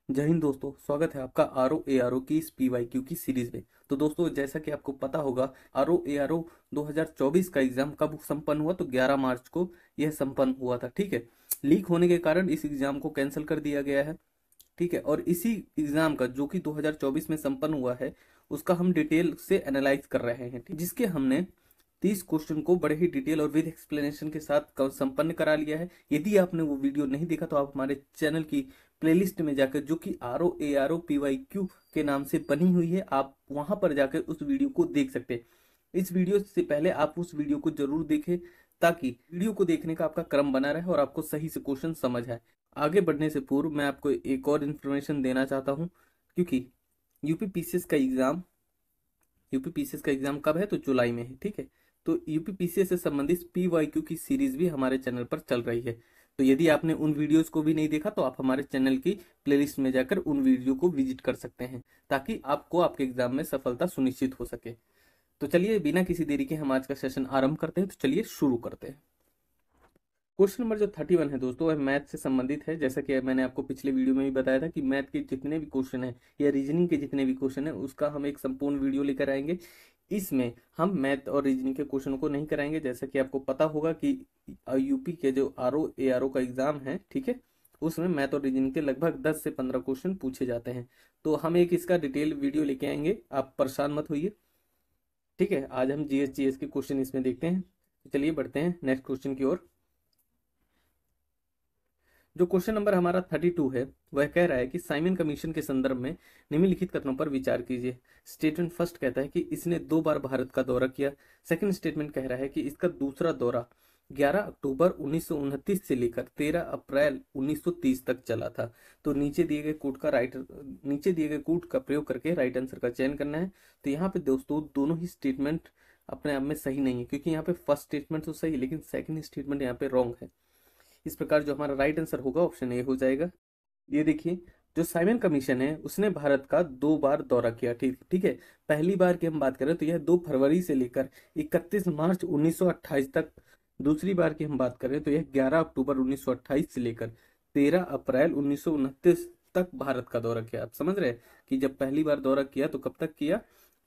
जय हिंद दोस्तों, स्वागत है आपका आर ओ की इस PYQ की सीरीज में। तो दोस्तों, जैसा कि आपको पता होगा, आर ओ 2024 का एग्जाम कब संपन्न हुआ? तो 11 मार्च को यह संपन्न हुआ था। ठीक है, लीक होने के कारण इस एग्जाम को कैंसिल कर दिया गया है। ठीक है, और इसी एग्जाम का जो कि 2024 में संपन्न हुआ है, उसका हम डिटेल से एनालाइज कर रहे हैं। ठीक, जिसके हमने 30 क्वेश्चन को बड़े ही डिटेल और विद एक्सप्लेनेशन के साथ संपन्न करा लिया है। यदि आपने वो वीडियो नहीं देखा तो आप हमारे चैनल की प्लेलिस्ट में जाकर, जो कि ROARO PYQ के नाम से बनी हुई है, आप वहां पर जाकर उस वीडियो को देख सकते हैं। इस वीडियो से पहले आप उस वीडियो को जरूर देखें, ताकि वीडियो को देखने का आपका क्रम बना रहे और आपको सही से क्वेश्चन समझ आए। आगे बढ़ने से पूर्व मैं आपको एक और इन्फॉर्मेशन देना चाहता हूँ, क्योंकि यूपी पीसीएस का एग्जाम यूपी पीसीएस का एग्जाम कब है? तो जुलाई में है। ठीक है, तो यूपी पीसीएस से संबंधित PYQ की सीरीज भी हमारे चैनल पर चल रही है। तो यदि आपने उन वीडियोस को भी नहीं देखा तो आप हमारे चैनल की प्लेलिस्ट में जाकर उन वीडियो को विजिट कर सकते हैं, ताकि आपको आपके एग्जाम में सफलता सुनिश्चित हो सके। तो चलिए, बिना किसी देरी के हम आज का सेशन आरंभ करते हैं। तो चलिए शुरू करते हैं। क्वेश्चन नंबर जो 31 है दोस्तों, वह मैथ से संबंधित है। जैसा कि मैंने आपको पिछले वीडियो में भी बताया था कि मैथ के जितने भी क्वेश्चन है या रीजनिंग के जितने भी क्वेश्चन है, उसका हम एक संपूर्ण वीडियो लेकर आएंगे। इसमें हम मैथ और रीजनिंग के क्वेश्चन को नहीं कराएंगे। जैसा कि आपको पता होगा कि यूपी के जो ROARO का एग्जाम है, ठीक है, उसमें मैथ और रीजनिंग के लगभग 10 से 15 क्वेश्चन पूछे जाते हैं। तो हम एक इसका डिटेल वीडियो लेके आएंगे, आप परेशान मत होइए। ठीक है, आज हम GS के क्वेश्चन इसमें देखते हैं। तो चलिए बढ़ते हैं नेक्स्ट क्वेश्चन की ओर। जो क्वेश्चन नंबर हमारा 32 है, वह कह रहा है कि साइमन कमीशन के संदर्भ में निम्नलिखित कथनों पर विचार कीजिए। स्टेटमेंट फर्स्ट कहता है कि इसने 2 बार भारत का दौरा किया। सेकंड स्टेटमेंट कह रहा है कि इसका दूसरा दौरा 11 अक्टूबर 1929 से लेकर 13 अप्रैल 1930 तक चला था। तो नीचे दिए गए कोड का प्रयोग करके राइट आंसर का चयन करना है। तो यहाँ पे दोस्तों दोनों ही स्टेटमेंट अपने आप में सही नहीं है, क्योंकि यहाँ पे फर्स्ट स्टेटमेंट तो सही है, लेकिन सेकंड स्टेटमेंट यहाँ पे रॉन्ग है। इस प्रकार जो हमारा राइट आंसर होगा ऑप्शन ए हो जाएगा। ये देखिए, जो साइमन कमीशन है उसने भारत का 2 बार दौरा किया। ठीक ठीक है, पहली बार की हम बात करें तो यह 2 फरवरी से लेकर 31 मार्च 1928 तक। दूसरी बार की हम बात करें तो यह 11 अक्टूबर 1928 से लेकर 13 अप्रैल 1929 तक भारत का दौरा किया। आप समझ रहे हैं कि जब पहली बार दौरा किया तो कब तक किया?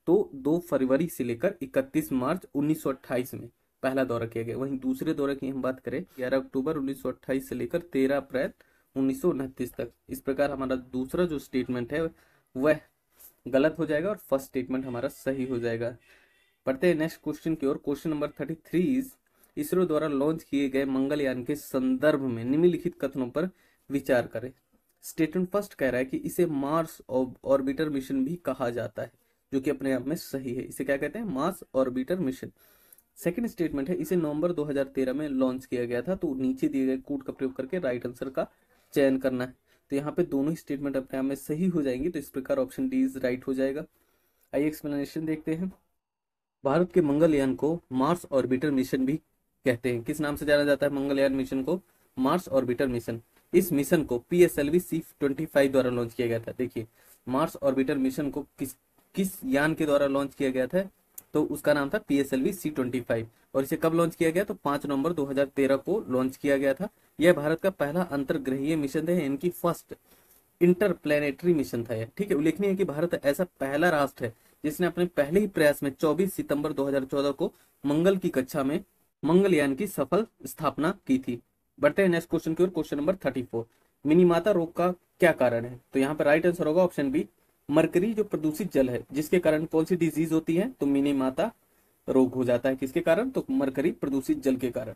तो 2 फरवरी से लेकर 31 मार्च 1928 में पहला दौरा किया गया। वहीं दूसरे दौरे की हम बात करें 11 अक्टूबर 1928 से लेकर 13 अप्रैल 1929 तक। इस प्रकार हमारा दूसरा जो स्टेटमेंट है वह गलत हो जाएगा और फर्स्ट स्टेटमेंट हमारा सही हो जाएगा। पढ़ते हैं नेक्स्ट क्वेश्चन की ओर। क्वेश्चन नंबर 33 इज, इसरो द्वारा लॉन्च किए गए मंगलयान के संदर्भ में निम्नलिखित कथनों पर विचार करें। स्टेटमेंट फर्स्ट कह रहा है कि इसे मार्स ऑर्बिटर मिशन भी कहा जाता है, जो कि अपने आप में सही है। इसे क्या कहते हैं? Mars orbiter mission. Second statement है इसे नवंबर 2013 में लॉन्च किया गया था। तो नीचे दिए गए कोड का प्रयोग करके राइट आंसर का चयन करना है। तो यहाँ पे दोनों ही स्टेटमेंट अपने आप में सही हो जाएंगी। तो इस प्रकार ऑप्शन डी इज राइट हो जाएगा। आइए एक्सप्लेनेशन देखते हैं। भारत के मंगलयान को मार्स ऑर्बिटर मिशन भी कहते हैं। किस नाम से जाना जाता है मंगलयान मिशन को? Mars orbiter mission. इस मिशन को PSLV C-25 द्वारा लॉन्च किया गया था। देखिए, मार्स ऑर्बिटर मिशन को किस किस यान के द्वारा लॉन्च किया गया था? तो उसका नाम था PSLV C-25। और इसे कब लॉन्च किया गया? तो 5 नवंबर 2013 को लॉन्च किया गया था। यह भारत का पहला अंतर्ग्रहीय मिशन है, इनकी फर्स्ट इंटरप्लेनेटरी मिशन था यह। ठीक है, उल्लेखनीय है कि भारत ऐसा पहला राष्ट्र है जिसने अपने पहले ही प्रयास में 24 सितंबर 2014 को मंगल की कक्षा में मंगलयान की सफल स्थापना की थी। बढ़ते हैं नेक्स्ट क्वेश्चन की ओर। क्वेश्चन नंबर 34, मिनीमाता रोग का क्या कारण है? तो यहाँ पर राइट आंसर होगा ऑप्शन बी, मरकरी, जो प्रदूषित जल है, जिसके कारण कौन सी डिजीज होती है? तो मिनीमाता रोग हो जाता है। किसके कारण? तो मरकरी प्रदूषित जल के कारण।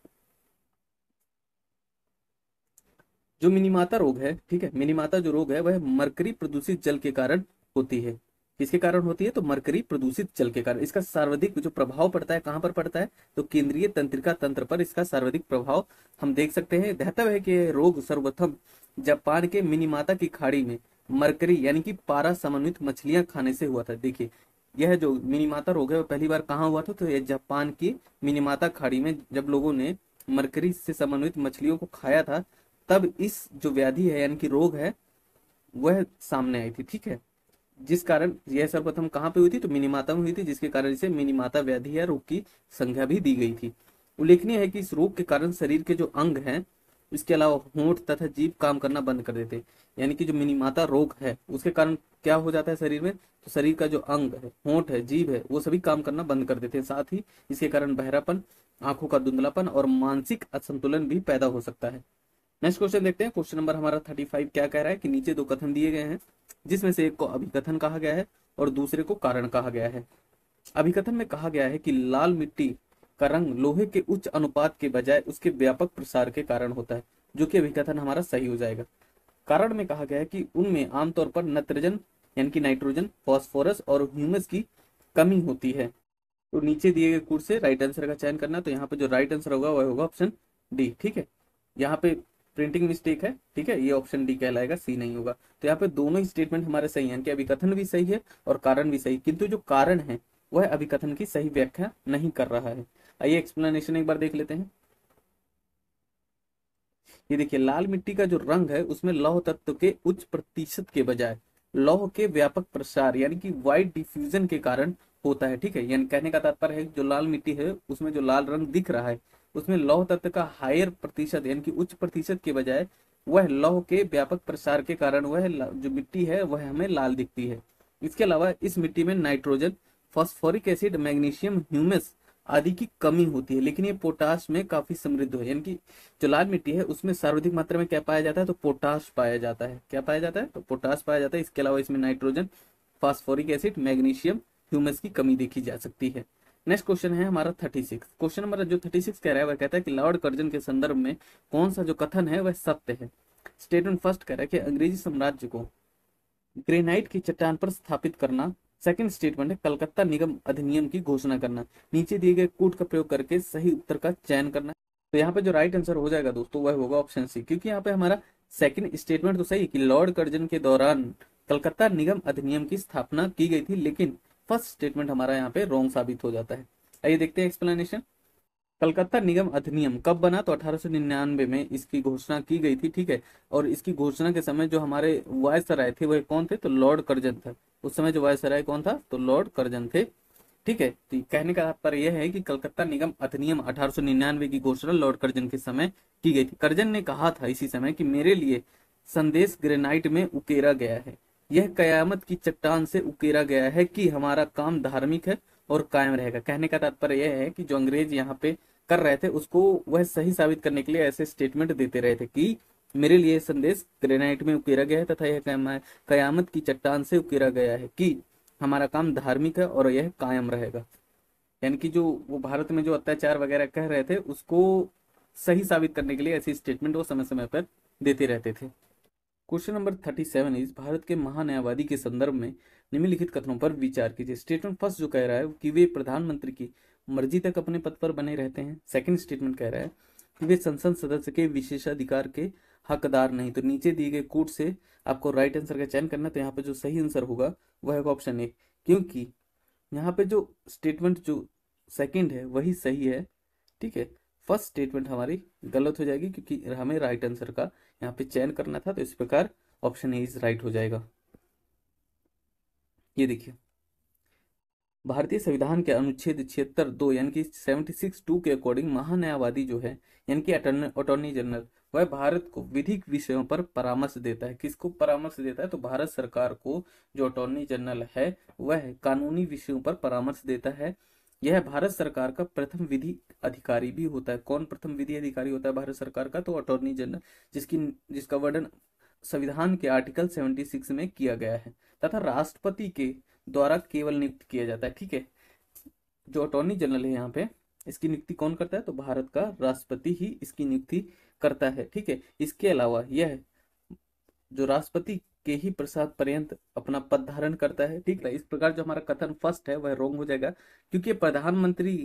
जो मिनीमाता रोग है, ठीक है, मिनीमाता जो रोग है वह मरकरी प्रदूषित जल के कारण होती है। किसके कारण होती है? तो मरकरी प्रदूषित जल के कारण। इसका सर्वाधिक जो प्रभाव पड़ता है कहाँ पर पड़ता है? तो केंद्रीय तंत्रिका तंत्र पर इसका सर्वाधिक प्रभाव हम देख सकते हैं। ध्यातव्य है कि यह रोग सर्वप्रथम जापान के मिनीमाता की खाड़ी में मरकरी यानी कि पारा समन्वित मछलियां खाने से हुआ था। देखिए, यह जो मिनीमाता रोग है वह पहली बार कहाँ हुआ था? तो यह जापान की मिनीमाता खाड़ी में जब लोगों ने मरकरी से समन्वित मछलियों को खाया था, तब इस जो व्याधि है यानी कि रोग है वह सामने आई थी। ठीक है, जिस कारण यह सर्वप्रथम कहाँ पे हुई थी? तो मिनीमाता में हुई थी, जिसके कारण इसे मिनीमाता व्याधि या रोग की संज्ञा भी दी गई थी। उल्लेखनीय है कि इस रोग के कारण शरीर के जो अंग हैं इसके अलावा होंठ तथा जीभ काम करना बंद कर देते हैं। यानी कि जो मिनीमाता रोग है उसके कारण क्या हो जाता है शरीर में, तो शरीर का जो अंग है, होंठ है, जीभ है, वो सभी काम करना बंद कर देते हैं। साथ ही इसके कारण बहरापन, आंखों का धुंधलापन और मानसिक असंतुलन भी पैदा हो सकता है। नेक्स्ट क्वेश्चन देखते हैं। क्वेश्चन नंबर हमारा 35 क्या कह रहा है कि नीचे दो कथन दिए गए हैं जिसमें से एक को अभिकथन कहा गया है और दूसरे को कारण कहा गया है। अभिकथन में कहा गया है कि लाल मिट्टी का रंग लोहे के उच्च अनुपात के बजाय उसके व्यापक प्रसार के कारण होता है, जो कि अभिकथन हमारा सही हो जाएगा। कारण में कहा गया है कि उनमें आमतौर पर नाइट्रोजन यानी कि नाइट्रोजन, फॉस्फोरस और ह्यूमस की कमी होती है। तो नीचे दिए गए कोड से राइट आंसर का चयन करना है। तो यहाँ पे जो राइट आंसर होगा वह होगा ऑप्शन डी। ठीक है, यहाँ पे प्रिंटिंग मिस्टेक है। ठीक है, ये ऑप्शन डी कहलाएगा, सी नहीं होगा। तो यहाँ पे दोनों ही स्टेटमेंट हमारे सही हैं कि अभिकथन भी सही है और कारण भी सही, किंतु जो कारण है वह अभिकथन की सही व्याख्या नहीं कर रहा है। आइए एक्सप्लेनेशन एक बार देख लेते हैं। ये देखिए, लाल मिट्टी का जो रंग है उसमें लौह तत्व के उच्च प्रतिशत के बजाय लौह के व्यापक प्रसार यानी कि वाइड डिफ्यूजन के कारण होता है। ठीक है, यानी कहने का तात्पर्य है कि जो लाल मिट्टी है उसमें जो लाल रंग दिख रहा है उसमें लौह तत्व का हायर प्रतिशत यानी कि उच्च प्रतिशत के बजाय वह लौह के व्यापक प्रसार के कारण वह जो मिट्टी है वह हमें लाल दिखती है। इसके अलावा इस मिट्टी में nitrogen, phosphoric acid, magnesium, humus आदि की कमी होती है, लेकिन ये पोटाश में काफी समृद्ध है। यानी कि जो लाल मिट्टी है उसमें सर्वाधिक मात्रा में क्या पाया जाता है, तो पोटाश पाया जाता है। क्या पाया जाता है, तो पोटाश पाया जाता है। इसके अलावा इसमें nitrogen, phosphoric acid, magnesium, humus की कमी देखी जा सकती है। नेक्स्ट क्वेश्चन है हमारा 36। क्वेश्चन नंबर जो 36 कह रहा है वह कहता है कि लॉर्ड कर्जन के संदर्भ में कौन सा जो कथन है वह सत्य है। स्टेटमेंट फर्स्ट कह रहा है कि अंग्रेजी साम्राज्य को ग्रेनाइट की चट्टान पर स्थापित करना। सेकंड स्टेटमेंट है कलकत्ता निगम अधिनियम की घोषणा करना। नीचे दिए गए कोड का प्रयोग करके सही उत्तर का चयन करना। तो यहाँ पे जो राइट आंसर हो जाएगा दोस्तों वह होगा ऑप्शन सी, क्योंकि यहाँ पे हमारा सेकंड स्टेटमेंट तो सही है कि लॉर्ड कर्जन के दौरान कलकत्ता निगम अधिनियम की स्थापना की गई थी, लेकिन फर्स्ट स्टेटमेंट हमारा यहाँ पे रॉन्ग साबित हो जाता है। आइए देखते हैं एक्सप्लेनेशन। कलकत्ता निगम अधिनियम कब बना, तो 1899 में इसकी घोषणा की गई थी। ठीक है, और इसकी घोषणा के समय जो हमारे वायसराय थे वह कौन थे, तो लॉर्ड कर्जन था। उस समय जो वायसराय कौन था, तो लॉर्ड कर्जन थे। ठीक है, तो कहने का तात्पर्य यह है कि कलकत्ता निगम अधिनियम 1899 की घोषणा लॉर्ड कर्जन के समय की गई थी। कर्जन ने कहा था इसी समय कि मेरे लिए संदेश ग्रेनाइट में उकेरा गया है, यह कयामत की चट्टान से उकेरा गया है कि हमारा काम धार्मिक है और कायम रहेगा। कहने का तात्पर्य यह है कि जो अंग्रेज यहाँ पे कर रहे थे उसको वह सही साबित करने के लिए ऐसे स्टेटमेंट देते रहे थे कि मेरे लिए संदेश ग्रेनाइट में उकेरा गया है तथा यह कयामत की चट्टान से उकेरा गया है कि हमारा काम धार्मिक है और यह कायम रहेगा। यानी कि जो वो भारत में जो अत्याचार वगैरह कह रहे थे उसको सही साबित करने के लिए ऐसी स्टेटमेंट वो समय समय पर देते रहते थे। क्वेश्चन नंबर 37 इज भारत के महान्यायवादी के संदर्भ में निम्नलिखित कथनों पर विचार कीजिए। स्टेटमेंट फर्स्ट जो कह रहा है कि वे प्रधानमंत्री की मर्जी तक अपने पद पर बने रहते हैं। सेकंड स्टेटमेंट कह रहा है कि वे संसद सदस्य के विशेषाधिकार के हकदार नहीं। तो नीचे दिए गए कोड से आपको राइट आंसर का चयन करना है। तो यहाँ पे जो सही आंसर होगा वह होगा ऑप्शन ए, क्योंकि यहाँ पे जो स्टेटमेंट जो सेकंड है वही सही है। ठीक है, फर्स्ट स्टेटमेंट हमारी गलत हो जाएगी क्योंकि हमें राइट आंसर का यहाँ पे चयन करना था। तो इस प्रकार ऑप्शन ए इज राइट हो जाएगा। ये देखिए, भारतीय संविधान के अनुच्छेद 76(2) यानी कि 76(2) के अकॉर्डिंग महान्यायवादी जो है यानी कि अटॉर्नी जनरल वह भारत को विधिक विषयों पर परामर्श देता है। किसको परामर्श देता है, तो भारत सरकार को जो अटॉर्नी जनरल है वह कानूनी विषयों पर परामर्श देता है। यह भारत सरकार का प्रथम विधि अधिकारी भी होता है। कौन प्रथम विधि अधिकारी होता है भारत सरकार का, तो अटॉर्नी जनरल, जिसका वर्णन संविधान के आर्टिकल 76 में किया गया है तथा राष्ट्रपति के द्वारा केवल नियुक्त किया जाता है। ठीक है, जो अटॉर्नी जनरल है यहाँ पे इसकी नियुक्ति कौन करता है, तो भारत का राष्ट्रपति ही इसकी नियुक्ति करता है। ठीक है, इसके अलावा यह जो राष्ट्रपति के ही प्रसाद पर्यंत अपना पद धारण करता है। ठीक है, इस प्रकार जो हमारा कथन फर्स्ट है वह रोंग हो जाएगा, क्योंकि प्रधानमंत्री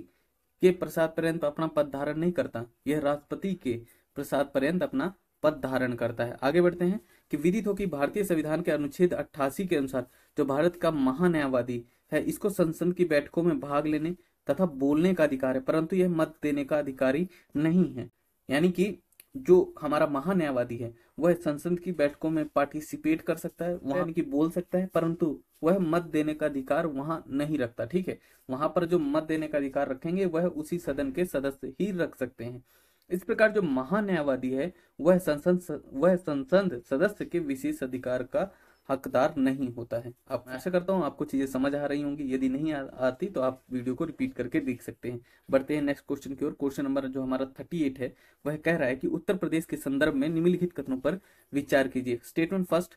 के प्रसाद पर्यंत अपना पद धारण नहीं करता, यह राष्ट्रपति के प्रसाद पर्यंत अपना पद धारण करता है। आगे बढ़ते हैं कि विदित हो कि भारतीय संविधान के अनुच्छेद 88 के अनुसार जो भारत का महान्यायवादी है इसको संसद की बैठकों में भाग लेने तथा बोलने का अधिकार है, परंतु यह मत देने का अधिकारी नहीं है। यानी कि जो हमारा महान्यायवादी है वह संसद की बैठकों में पार्टिसिपेट कर सकता है, वहां यानी कि बोल सकता है, परंतु वह मत देने का अधिकार वहां नहीं रखता। ठीक है, वहां पर जो मत देने का अधिकार रखेंगे वह उसी सदन के सदस्य ही रख सकते हैं। इस प्रकार जो महान्यायवादी है वह संसद सदस्य के विशेष अधिकार का हकदार नहीं होता है। अब आशा करता हूँ आपको चीजें समझ आ रही होंगी, यदि नहीं आती तो आप वीडियो को रिपीट करके देख सकते हैं। बढ़ते हैं नेक्स्ट क्वेश्चन की ओर। क्वेश्चन नंबर जो हमारा 38 है वह कह रहा है कि उत्तर प्रदेश के संदर्भ में निम्नलिखित कथनों पर विचार कीजिए। स्टेटमेंट फर्स्ट,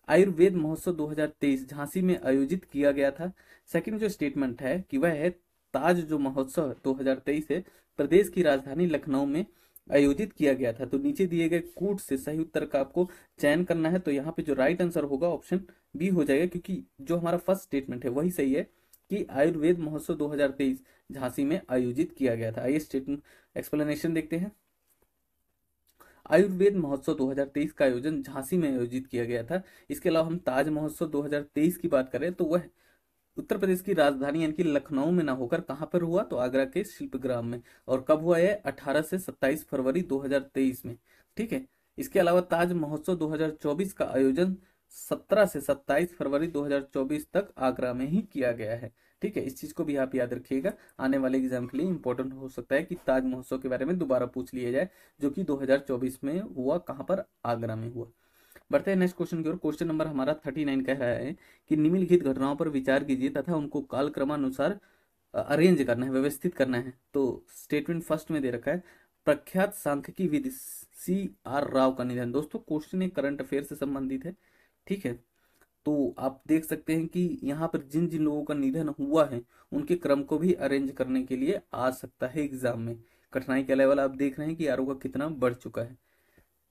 आयुर्वेद महोत्सव 2023 झांसी में आयोजित किया गया था। सेकंड जो स्टेटमेंट है कि वह है ताज जो महोत्सव 2023 है प्रदेश की राजधानी लखनऊ में आयोजित किया गया था। तो नीचे दिए गए कूट से सही उत्तर का आपको चयन करना है। तो यहाँ पे जो राइट आंसर होगा ऑप्शन बी हो जाएगा, क्योंकि जो हमारा फर्स्ट स्टेटमेंट है वही सही है कि आयुर्वेद महोत्सव 2023 झांसी में आयोजित किया गया था। आइए स्टेटमेंट एक्सप्लेनेशन देखते हैं। आयुर्वेद महोत्सव 2023 का आयोजन झांसी में आयोजित किया गया था। इसके अलावा हम ताज महोत्सव 2023 की बात करें तो वह उत्तर प्रदेश की राजधानी यानी कि लखनऊ में ना होकर कहां पर हुआ, तो आगरा के शिल्पग्राम में। और कब हुआ है? 18 से 27 फरवरी 2023 में। ठीक है। इसके अलावा ताज महोत्सव 2024 का आयोजन 17 से 27 फरवरी 2024 तक आगरा में ही किया गया है। ठीक है, इस चीज को भी आप याद रखिएगा, आने वाले एग्जाम के लिए इंपॉर्टेंट हो सकता है कि ताज महोत्सव के बारे में दोबारा पूछ लिया जाए, जो कि 2024 में हुआ, कहां पर? आगरा में हुआ। बढ़ते हैं नेक्स्ट क्वेश्चन की ओर। क्वेश्चन नंबर हमारा 39 कह रहा है कि निम्नलिखित घटनाओं पर विचार कीजिए तथा उनको कालक्रमानुसार अरेंज करना है, व्यवस्थित करना है। तो स्टेटमेंट फर्स्ट में दे रखा है प्रख्यात सांख्यिकी विद CR राव का निधन। दोस्तों क्वेश्चन एक करंट अफेयर से संबंधित है। ठीक है, तो आप देख सकते हैं कि यहाँ पर जिन जिन लोगों का निधन हुआ है उनके क्रम को भी अरेंज करने के लिए आ सकता है एग्जाम में। कठिनाई का लेवल आप देख रहे हैं कि आरोप का कितना बढ़ चुका है।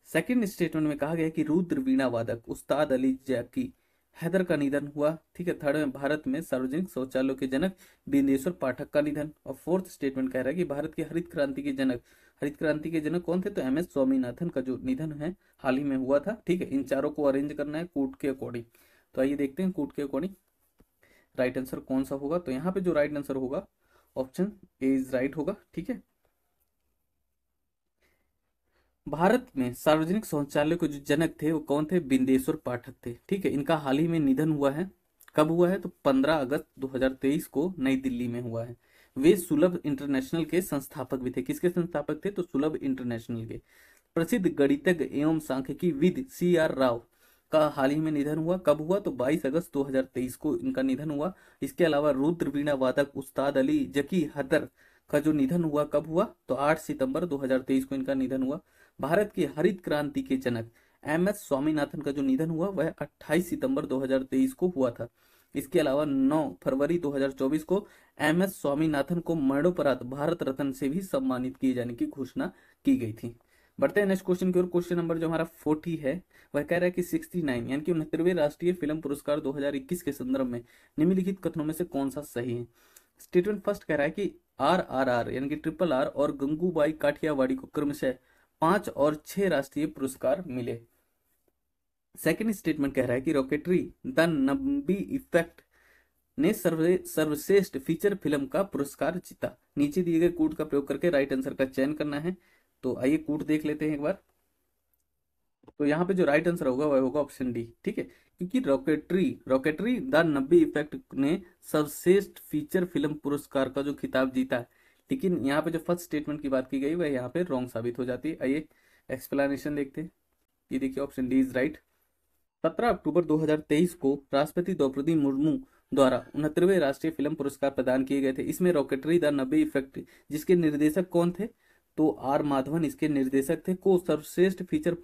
सेकंड स्टेटमेंट में कहा गया है कि रुद्र वीणा वादक उस्ताद अली जैकी हैदर का निधन हुआ। ठीक है। थर्ड में भारत में सार्वजनिक शौचालयों के जनक बिंदेश्वर पाठक का निधन। और फोर्थ स्टेटमेंट कह रहा है कि भारत की हरित क्रांति के जनक कौन थे? तो MS स्वामीनाथन का जो निधन है हाल ही में हुआ था। ठीक है, इन चारों को अरेंज करना है कूट के अकॉर्डिंग। तो आइए देखते हैं कूट के अकॉर्डिंग राइट आंसर कौन सा होगा। तो यहाँ पे जो राइट आंसर होगा ऑप्शन ए इज राइट होगा। ठीक है, भारत में सार्वजनिक शौचालय के जो जनक थे वो कौन थे? बिंदेश्वर पाठक थे। ठीक है, इनका हाल ही में निधन हुआ है। कब हुआ है? तो 15 अगस्त 2023 को नई दिल्ली में हुआ है। वे सुलभ इंटरनेशनल के संस्थापक भी थे। किसके संस्थापक थे? तो सुलभ इंटरनेशनल के। प्रसिद्ध गणितज्ञ एवं सांख्यिकी विद CR राव का हाल ही में निधन हुआ। कब हुआ? तो 22 अगस्त 2023 को इनका निधन हुआ। इसके अलावा रुद्र वीणा वादक उस्ताद अली जकी हैदर का जो निधन हुआ कब हुआ? तो 8 सितंबर 2023 को इनका निधन हुआ। भारत की हरित क्रांति के जनक MS स्वामीनाथन का जो निधन हुआ वह 28 सितंबर 2023 को हुआ था। इसके अलावा 9 फरवरी 2024 को MS स्वामीनाथन को मरणोपरांत भारत रत्न से भी सम्मानित किए जाने की घोषणा की गई थी। बढ़ते हैं नेक्स्ट क्वेश्चन की ओर। क्वेश्चन नंबर जो हमारा 40 है वह कह रहा है कि 69 यानी कि 69वें राष्ट्रीय फिल्म पुरस्कार 2021 के संदर्भ में निम्नलिखित कथनों में से कौन सा सही है। स्टेटमेंट फर्स्ट कह रहा है कि RRR यानी कि RRR और गंगूबाई काठियावाड़ी को क्रमशः 5 और 6 राष्ट्रीय पुरस्कार मिले। सेकंड स्टेटमेंट कह रहा है कि रॉकेटरी द नंबी इफेक्ट ने सर्वश्रेष्ठ फीचर फिल्म का पुरस्कार जीता। नीचे दिए गए कूट का प्रयोग करके राइट आंसर का चयन करना है। तो आइए कूट देख लेते हैं एक बार। तो यहाँ पे जो राइट आंसर होगा वह होगा ऑप्शन डी। ठीक है, क्योंकि रॉकेटरी द नब्बे इफेक्ट ने सर्वश्रेष्ठ फीचर फिल्म पुरस्कार का जो खिताब जीता है, लेकिन यहाँ पे जो फर्स्ट स्टेटमेंट की बात की गई वह यहाँ पे रॉन्ग साबित हो जाती है। आइए एक्सप्लेनेशन देखते हैं। ये देखिए ऑप्शन डी इज राइट। 17 अक्टूबर 2023 को राष्ट्रपति द्रौपदी मुर्मू द्वारा 69वें राष्ट्रीय फिल्म पुरस्कार प्रदान किए गए थे। इसमें रॉकेटरी द नब्बे इफेक्ट जिसके निर्देशक कौन थे? तो R माधवन इसके निर्देशक थे, को सर्वश्रेष्ठ फीचर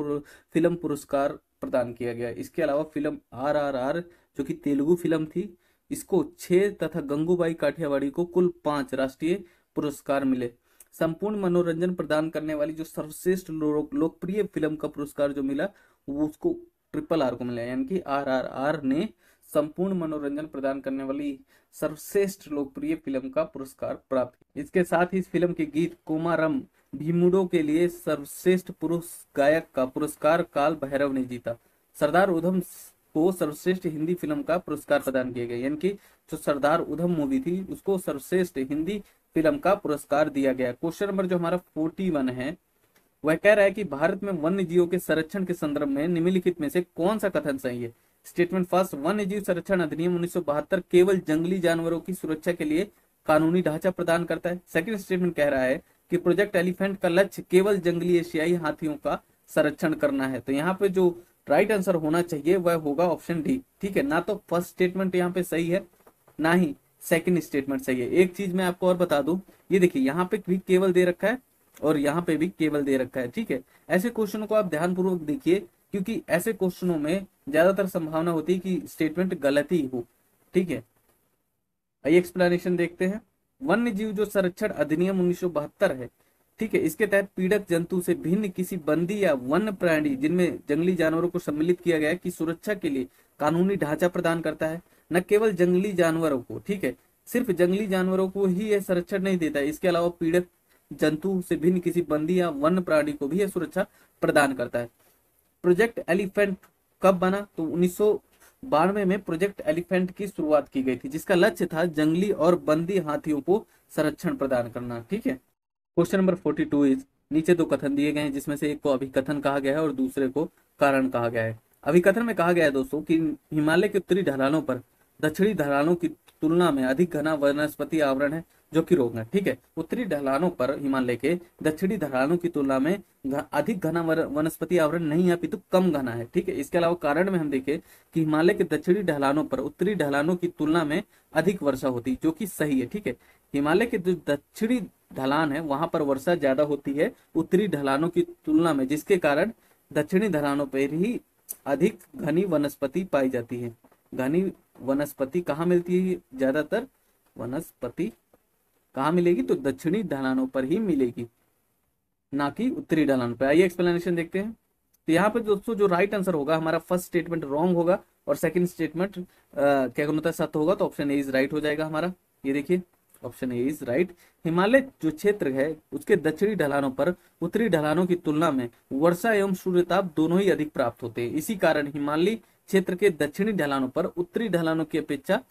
फिल्म पुरस्कार प्रदान किया गया। इसके अलावा फिल्म RRR जो कि तेलुगु फिल्म थी, इसको 6 तथा गंगूबाई काठियावाड़ी को कुल 5 राष्ट्रीय पुरस्कार मिले। संपूर्ण मनोरंजन प्रदान करने वाली जो सर्वश्रेष्ठ लोकप्रिय फिल्म का पुरस्कार जो मिला वो उसको RRR को मिला, यानी कि RRR ने संपूर्ण मनोरंजन प्रदान करने वाली सर्वश्रेष्ठ लोकप्रिय फिल्म का पुरस्कार प्राप्त किया। इसके साथ ही इस फिल्म के गीत कोमारम भीमुडो के लिए सर्वश्रेष्ठ पुरुष गायक का पुरस्कार काल भैरव ने जीता। सरदार उधम को सर्वश्रेष्ठ हिंदी फिल्म का पुरस्कार प्रदान किया गया, यानी कि जो सरदार उधम मूवी थी उसको सर्वश्रेष्ठ हिंदी फिल्म का पुरस्कार दिया गया। क्वेश्चन नंबर जो हमारा 41 है वह कह रहा है कि भारत में वन्य जीवों के संरक्षण के संदर्भ में निम्नलिखित में से कौन सा कथन सही है। स्टेटमेंट फर्स्ट, वन्य जीव संरक्षण अधिनियम 1972 केवल जंगली जानवरों की सुरक्षा के लिए कानूनी ढांचा प्रदान करता है। सेकंड स्टेटमेंट कह रहा है कि प्रोजेक्ट एलिफेंट का लक्ष्य केवल जंगली एशियाई हाथियों का संरक्षण करना है। तो यहाँ पे जो राइट आंसर होना चाहिए वह होगा ऑप्शन डी। ठीक है, ना तो फर्स्ट स्टेटमेंट यहाँ पे सही है, ना ही सेकंड स्टेटमेंट सही है। एक चीज मैं आपको और बता दूं, ये देखिए यहाँ पे भी केवल दे रखा है और यहाँ पे भी केवल दे रखा है। ठीक है, ऐसे क्वेश्चनों को आप ध्यानपूर्वक देखिए, क्योंकि ऐसे क्वेश्चनों में ज्यादातर संभावना होती है कि स्टेटमेंट गलत ही हो। ठीक है, आइए एक्सप्लेनेशन देखते हैं। वन्य जीव जो संरक्षण अधिनियम 1972 है, ठीक है, इसके तहत पीड़क जंतु से भिन्न किसी बंदी या वन्य प्राणी जिनमें जंगली जानवरों को सम्मिलित किया गया है की सुरक्षा के लिए कानूनी ढांचा प्रदान करता है। न केवल जंगली जानवरों को, ठीक है, सिर्फ जंगली जानवरों को ही यह संरक्षण नहीं देता है, इसके अलावा पीड़क जंतु से भिन्न किसी बंदी या वन्य प्राणी को भी यह सुरक्षा प्रदान करता है। प्रोजेक्ट एलिफेंट कब बना? तो 1992 में प्रोजेक्ट एलिफेंट की शुरुआत की गई थी, जिसका लक्ष्य था जंगली और बंदी हाथियों को संरक्षण प्रदान करना। ठीक है, क्वेश्चन नंबर 42 इज, नीचे दो कथन दिए गए हैं जिसमें से एक को अभिकथन कहा गया है और दूसरे को कारण कहा गया है। अभिकथन में कहा गया है दोस्तों कि हिमालय के उत्तरी ढलानों पर दक्षिणी ढलानों की तुलना में अधिक घना वनस्पति आवरण है जो कि रोग है। ठीक है, उत्तरी ढलानों पर हिमालय के दक्षिणी ढलानों की तुलना में अधिक घना वनस्पति आवरण नहीं है, अपितु कम घना है। ठीक है, इसके अलावा कारण में हम देखें कि हिमालय के दक्षिणी ढलानों पर उत्तरी ढलानों की तुलना में अधिक वर्षा होती है, जो कि सही है। ठीक है, हिमालय के जो दक्षिणी ढलान है वहां पर वर्षा ज्यादा होती है उत्तरी ढलानों की तुलना में, जिसके कारण दक्षिणी ढलानों पर ही अधिक घनी वनस्पति पाई जाती है। घनी वनस्पति कहाँ मिलती है? ज्यादातर वनस्पति कहाँ मिलेगी? तो दक्षिणी ढलानों पर ही मिलेगी, ना कि उत्तरी ढलानों पर। आइए एक्सप्लेनेशन देखते हैं। तो यहाँ पे दोस्तों जो राइट आंसर होगा हमारा, फर्स्ट स्टेटमेंट रॉन्ग होगा और सेकंड स्टेटमेंट क्या होता है, सत्य होगा। तो ऑप्शन ए इज राइट हो जाएगा हमारा। ये देखिए option A is right. Himalaya जो क्षेत्र है उसके दक्षिणी ढलानों पर उत्तरी ढलानों की तुलना में वर्षा एवं सूर्यताप दोनों ही अधिक प्राप्त होते हैं। इसी कारण हिमालय क्षेत्र के दक्षिणी ढलानों पर उत्तरी ढलानों की अपेक्षा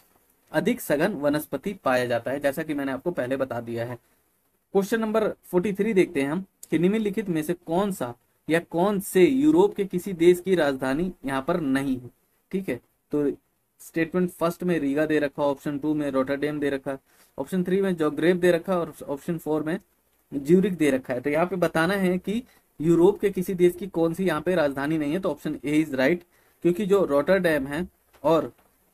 अधिक सघन वनस्पति पाया जाता है, जैसा कि मैंने आपको पहले बता दिया है। क्वेश्चन नंबर 43 देखते हैं हम कि निम्नलिखित में से कौन सा या कौन से यूरोप के किसी देश की राजधानी यहाँ पर नहीं है। ठीक है, तो स्टेटमेंट फर्स्ट में रीगा दे रखा, ऑप्शन 2 में रोटरडेम दे रखा, ऑप्शन 3 में जोग्रेब दे रखा और ऑप्शन 4 में ज्यूरिक दे रखा है। तो यहाँ पे बताना है कि यूरोप के किसी देश की कौन सी यहाँ पे राजधानी नहीं है। तो ऑप्शन ए इज राइट, क्योंकि जो रोटरडेम है और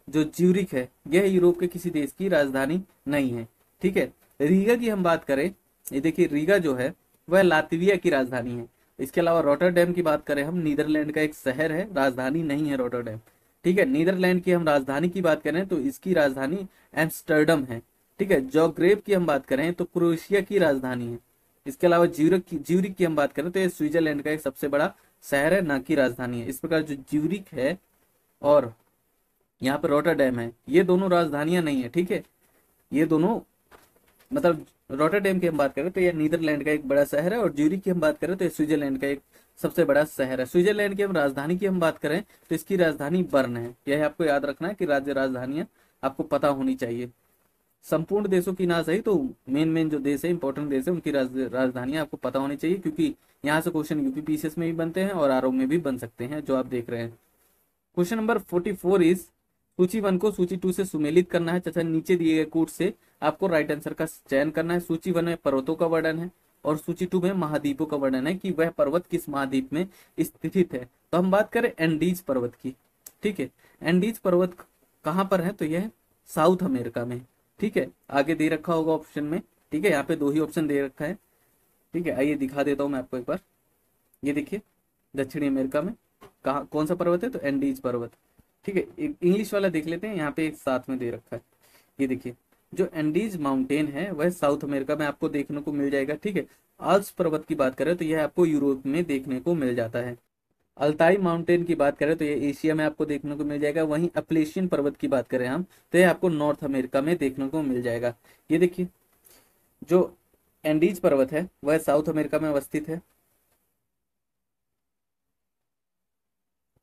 जो ज्यूरिक है यह यूरोप के किसी देश की राजधानी नहीं है। ठीक है, रीगा की हम बात करें, ये देखिए रीगा जो है वह लातविया की राजधानी है। इसके अलावा रोटरडेम की बात करें हम, नीदरलैंड का एक शहर है, राजधानी नहीं है रोटरडेम। ठीक है, नीदरलैंड की हम राजधानी की बात करें तो इसकी राजधानी एम्स्टर्डम है। ठीक है, जोग्रेब की हम बात करें तो क्रोएशिया की राजधानी है। इसके अलावा ज्यूरिक की हम बात करें तो ये स्विट्जरलैंड का एक सबसे बड़ा शहर है, ना कि राजधानी है। इस प्रकार जो ज्यूरिक है और यहाँ पे रोटरडेम है, ये दोनों राजधानियां नहीं है। ठीक है, ये दोनों मतलब रोटरडेम की हम बात करें तो ये नीदरलैंड का एक बड़ा शहर है और ज्यूरिक की हम बात करें तो ये स्विट्जरलैंड का एक सबसे बड़ा शहर है। स्विट्जरलैंड की हम राजधानी की हम बात करें तो इसकी राजधानी बर्न है। यह आपको याद रखना है कि राज्य राजधानियां आपको पता होनी चाहिए। संपूर्ण देशों की ना सही तो मेन जो देश है, इंपॉर्टेंट देश है, उनकी राजधानियां आपको पता होनी चाहिए, क्योंकि यहाँ से क्वेश्चन यूपीपीसीएस में भी बनते हैं और आरओ में भी बन सकते हैं, जो आप देख रहे हैं। क्वेश्चन नंबर 44 इज, सूची 1 को सूची 2 से सुमेलित करना है तथा नीचे दिए गए कोड से आपको राइट आंसर का चयन करना है। सूची 1 में पर्वतों का वर्णन है और सूची 2 में महाद्वीपों का वर्णन है कि वह पर्वत किस महाद्वीप में स्थित है। तो हम बात करें एंडीज पर्वत की। ठीक है, एंडीज पर्वत कहाँ पर है? तो यह साउथ अमेरिका में। ठीक है, आगे दे रखा होगा ऑप्शन में। ठीक है, यहाँ पे 2 ही ऑप्शन दे रखा है। ठीक है, आइए दिखा देता हूँ मैं आपको एक बार। ये देखिए दक्षिणी अमेरिका में कहा कौन सा पर्वत है? तो एंडीज पर्वत। ठीक है, इंग्लिश वाला देख लेते हैं, यहाँ पे एक साथ में दे रखा है। ये देखिए जो एंडीज माउंटेन है वह साउथ अमेरिका में आपको देखने को मिल जाएगा। ठीक है, आल्प्स पर्वत की बात करें तो यह आपको यूरोप में देखने को मिल जाता है। अल्ताई माउंटेन की बात करें तो ये एशिया में आपको देखने को मिल जाएगा। वहीं अपलेशियन पर्वत की बात करें हम तो यह आपको नॉर्थ अमेरिका में देखने को मिल जाएगा। ये देखिए जो एंडीज पर्वत है वह साउथ अमेरिका में अवस्थित है।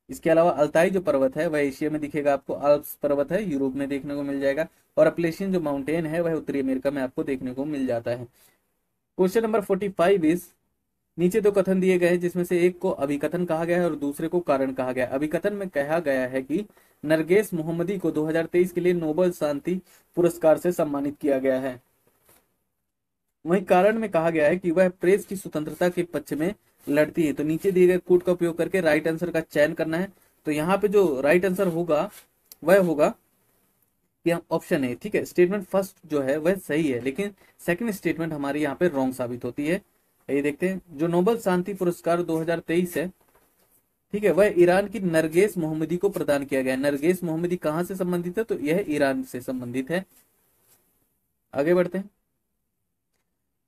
इसके अलावा अल्ताई जो पर्वत है वह एशिया में दिखेगा आपको। आल्प्स पर्वत है यूरोप में देखने को मिल जाएगा और अपलेशियन जो माउंटेन है वह उत्तरी अमेरिका में आपको देखने को मिल जाता है। क्वेश्चन नंबर 45 इज, नीचे 2 कथन दिए गए हैं जिसमें से एक को अभिकथन कहा गया है और दूसरे को कारण कहा गया है। अभिकथन में कहा गया है कि नरगेस मोहम्मदी को 2023 के लिए नोबेल शांति पुरस्कार से सम्मानित किया गया है। वहीं कारण में कहा गया है कि वह प्रेस की स्वतंत्रता के पक्ष में लड़ती है। तो नीचे दिए गए कोड का उपयोग करके राइट आंसर का चयन करना है। तो यहाँ पे जो राइट आंसर होगा वह होगा कि हम ऑप्शन है, ठीक है। स्टेटमेंट फर्स्ट जो है वह सही है, लेकिन सेकंड स्टेटमेंट हमारी यहाँ पे रॉन्ग साबित होती है। ये देखते हैं, जो नोबेल शांति पुरस्कार 2023 है, ठीक है, वह ईरान की नरगेस मोहम्मदी को प्रदान किया गया है। नरगेस मोहम्मदी कहाँ से संबंधित है? तो यह ईरान से संबंधित है। आगे बढ़ते हैं।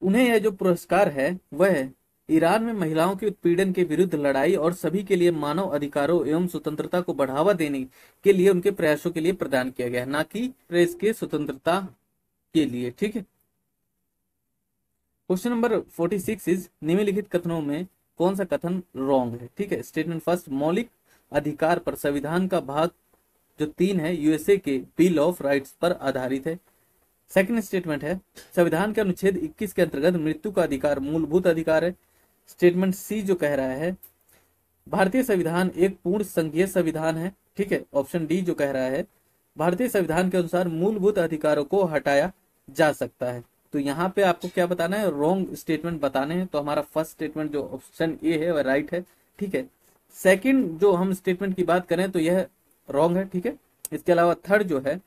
उन्हें यह जो पुरस्कार है वह ईरान में महिलाओं के उत्पीड़न के विरुद्ध लड़ाई और सभी के लिए मानव अधिकारों एवं स्वतंत्रता को बढ़ावा देने के लिए उनके प्रयासों के लिए प्रदान किया गया है, ना कि प्रेस के स्वतंत्रता के लिए, ठीक है। क्वेश्चन नंबर 46 इज निम्नलिखित कथनों में कौन सा कथन रॉन्ग है? ठीक है। स्टेटमेंट फर्स्ट, मौलिक अधिकार पर संविधान का भाग जो 3 है यूएसए के बिल ऑफ राइट्स पर आधारित है। सेकंड स्टेटमेंट है, संविधान के अनुच्छेद 21 के अंतर्गत मृत्यु का अधिकार मूलभूत अधिकार है। स्टेटमेंट सी जो कह रहा है, भारतीय संविधान एक पूर्ण संघीय संविधान है, ठीक है। ऑप्शन डी जो कह रहा है, भारतीय संविधान के अनुसार मूलभूत अधिकारों को हटाया जा सकता है। तो यहाँ पे आपको क्या बताना है? रॉन्ग स्टेटमेंट बताने हैं। तो हमारा फर्स्ट स्टेटमेंट जो ऑप्शन ए है वह राइट है, ठीक है। सेकंड जो हम स्टेटमेंट की बात करें तो यह रॉन्ग है, ठीक है। इसके अलावा थर्ड जो है,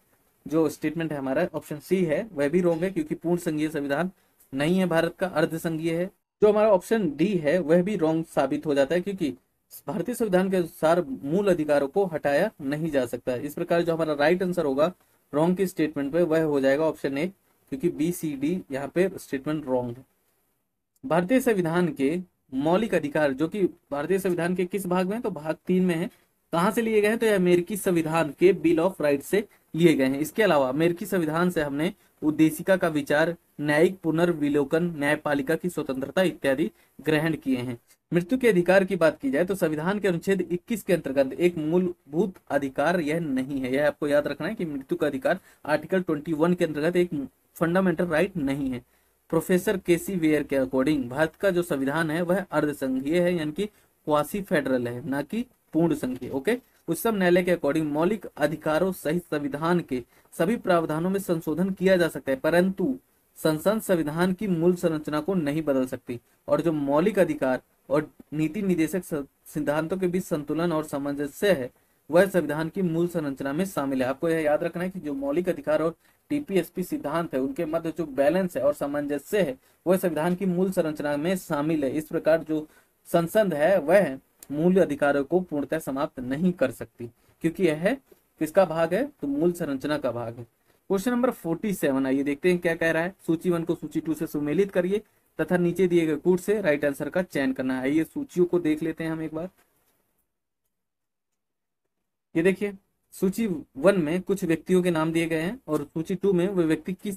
जो स्टेटमेंट है हमारा ऑप्शन सी है, वह भी रॉन्ग है, क्योंकि पूर्ण संघीय संविधान नहीं है भारत का, अर्ध संघीय है। जो हमारा ऑप्शन डी है वह भी रॉन्ग साबित हो जाता है, क्योंकि भारतीय संविधान के अनुसार मूल अधिकारों को हटाया नहीं जा सकता। इस प्रकार जो हमारा राइट आंसर होगा रॉन्ग की स्टेटमेंट पे वह हो जाएगा ऑप्शन ए, क्योंकि बी सी डी यहाँ पे स्टेटमेंट रॉन्ग है। भारतीय संविधान के मौलिक अधिकार जो कि भारतीय संविधान के किस भाग में है? तो भाग 3 में है। कहां से लिए गए हैं? तो ये अमेरिकी संविधान के बिल ऑफ राइट से लिए गए हैं। इसके अलावा अमेरिकी संविधान से हमने उद्देशिका का विचार, न्यायिक पुनर्विलोकन, न्यायपालिका की स्वतंत्रता इत्यादि ग्रहण किए हैं। मृत्यु के अधिकार की बात की जाए तो संविधान के अनुच्छेद 21 के अंतर्गत एक मूलभूत अधिकार यह नहीं है। यह आपको याद रखना है कि मृत्यु का अधिकार आर्टिकल 21 के अंतर्गत एक फंडामेंटल राइट नहीं है। प्रोफेसर केसी वेयर के अकॉर्डिंग भारत का जो संविधान है वह अर्ध संघीय है, यानी कि क्वासी फेडरल है, ना कि पूर्ण संघीय। ओके। उच्चतम न्यायालय के अकॉर्डिंग मौलिक अधिकारों सहित संविधान के सभी प्रावधानों में संशोधन किया जा सकता है, परंतु संसद संविधान की मूल संरचना को नहीं बदल सकती। और जो मौलिक अधिकार और नीति निर्देशक सिद्धांतों के बीच संतुलन और सामंजस्य है वह संविधान की मूल संरचना में शामिल है। आपको यह याद रखना है कि जो मौलिक अधिकार और टीपीएसपी सिद्धांत है उनके मध्य जो बैलेंस है और सामंजस्य है वह संविधान की मूल संरचना में शामिल है। इस प्रकार जो संसद है वह मूल अधिकारों को पूर्णतः समाप्त नहीं कर सकती, क्योंकि यह किसका भाग है? तो मूल संरचना का भाग है। क्वेश्चन नंबर 47, आइए देखते हैं क्या कह रहा है। सूची 1 को सूची 2 से सुमेलित करिए तथा नीचे दिए गए कूट से राइट आंसर का चयन करना है। आइए सूचियों को देख लेते हैं हम एक बार। ये देखिए, सूची 1 में कुछ व्यक्तियों के नाम दिए गए हैं और सूची 2 में वह व्यक्ति किस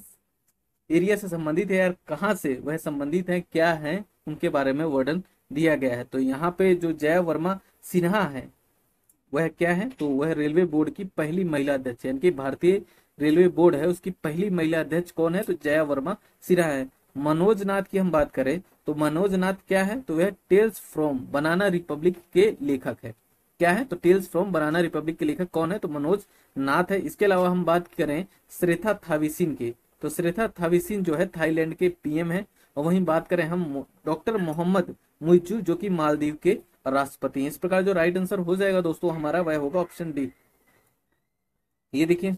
एरिया से संबंधित है यार, कहाँ से वह संबंधित है, क्या है, उनके बारे में वर्णन दिया गया है। तो यहाँ पे जो जया वर्मा सिन्हा है वह क्या है? तो वह रेलवे बोर्ड की पहली महिला अध्यक्ष है, यानी कि भारतीय रेलवे बोर्ड है उसकी पहली महिला अध्यक्ष कौन है? तो जया वर्मा सिन्हा है। मनोज नाथ की हम बात करें तो मनोज नाथ क्या है? तो वह टेल्स फ्रॉम बनाना रिपब्लिक के लेखक है। क्या है? तो टेल्स फ्रॉम बनाना रिपब्लिक के लेखक कौन है? तो मनोज नाथ है। इसके अलावा हम बात करें श्रेथा थाविसिन की, तो श्रेथा थाविसिन जो है थाईलैंड के पीएम है। और वहीं बात करें हम डॉक्टर मोहम्मद मुइजू जो कि मालदीव के राष्ट्रपति हैं। इस प्रकार जो राइट आंसर हो जाएगा दोस्तों हमारा वह होगा ऑप्शन डी। ये देखिए,